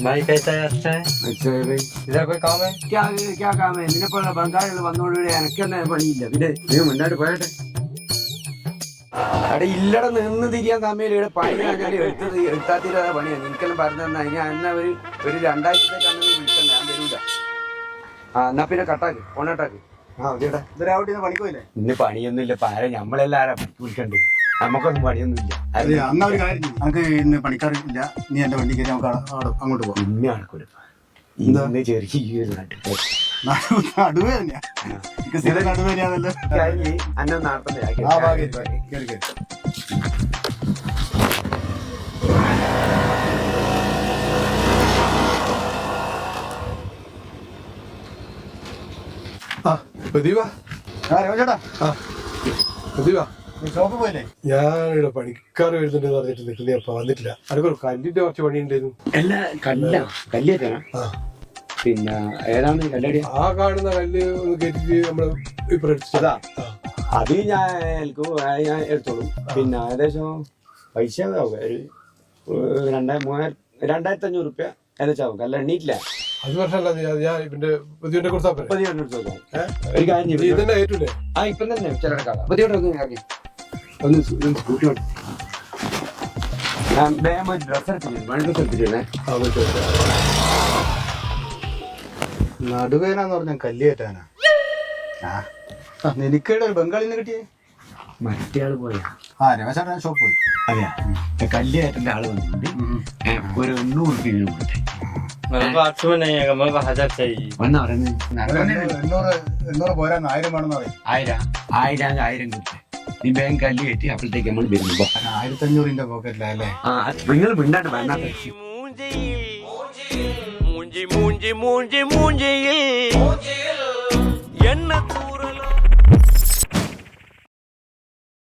भाई कैसा है? अच्छा है। अच्छा है भाई। इधर कोई काम है? क्या काम है? നിന്നെ പോലെ ബംഗാളികൾ വന്നോടുകൂടി എനക്കെന്നെ പണിയില്ല. പിന്നെ നീ മുന്നോട്ട് പോയട്ടെ. അവിടെ ഇല്ലട നിന്ന് തിരിയാൻ സമയം ഇവിടെ പണി കഴിഞ്ഞാൽ എടുത്താത്തിരാതെ പണിയാണ്. നിനക്കെല്ലാം പറഞ്ഞു തന്നാ ഇനി എന്നാ ഒരു 2000 അങ്ങനെ വിളിക്കണ്ട, ഞാൻ തരൂല. എന്നാ പിന്നെ കട്ടാക്ക്, ഫോണാട്ടാക്ക്. പണിക്കോയില്ലേ? ഇന്ന് പണിയൊന്നുമില്ല. പാര നമ്മളെല്ലാരും വിളിക്കണ്ടേ, നമുക്കൊന്നും പണിയൊന്നുമില്ല. നമുക്ക് ഇന്ന് പണിക്കാറില്ല. നീ എന്റെ വണ്ടി കയറി നമുക്ക് അങ്ങോട്ട് പോകും. ഇന്ന് നടക്കൂല. ഇന്ന് ചെറിയൊരു നടുവേദനയാ നടുവേദനയാണല്ലോ. അന്ന നടത്തണ്ടേ. ഷോപ്പ് പോയില്ലേ? ഞാനിവിടെ പണിക്കാർ വരുന്നുണ്ട് പറഞ്ഞിട്ട് നിൽക്കുന്നേ. അപ്പൊ വന്നിട്ടില്ല. അനക്കൊരു കല്ലിന്റെ കുറച്ച് പണിയുണ്ടായിരുന്നു. കല്ലേറ്റാ? പിന്നെ ഏതാണ് കല്ലടി? ആ കാണുന്ന കല്ല് ഒന്ന് കയറ്റിട്ട് നമ്മള് അതാ. അത് ഞാൻ എടുത്തോളും. പിന്നെ ഏകദേശം പൈസ ആവും. ഒരു 2500 റുപ്യ ഏകദേശം ആവും. കല്ല് എണ്ണീറ്റില്ല. അത് പ്രശ്നമല്ല. ഞാൻ ഇവന്റെ പുതിയ കൊടുത്താൽ ഒരു കാര്യം തന്നെ ഏറ്റൂലേ? ഇപ്പം തന്നെ ചിലടക്കാം. ഒന്ന് സ്കൂട്ടി ഓടി. ഞാൻ ഡ്രസ് എടുത്തില്ലേ? മഴ ഡ്രസ് എടുത്തില്ലേ? നടുവേനാന്ന് പറഞ്ഞ കല്ലേറ്റാനാ. എനിക്കിടെ ഒരു ബംഗാളിന്ന് കിട്ടിയേ. മറ്റേ ആള് പോയാ? രമേശേട്ടൻ ഷോപ്പ് പോയി. അതെയാ? കല്ലേറ്റന്റെ ആള് വന്നിട്ടുണ്ട്. ഒരു 800 റുപ്യ കൊടുത്തേ. मेरे को 800 में नहीं है, मेरे को 1000 चाहिए. 800 പോരാ, 1000 വേണമെന്ന് പറയും. 1000 കൊടുത്തേ. നീ ബാങ്ക് കല്ല് കയറ്റി അപ്പോഴത്തേക്ക് നമ്മൾ വരുമ്പോ 1500 പോക്കറ്റിലല്ലേ? നിങ്ങൾ മിണ്ടാണ്ട് വേണ്ട. மூஞ்சி மூஞ்சி மூஞ்சி மூஞ்சியில் என்ன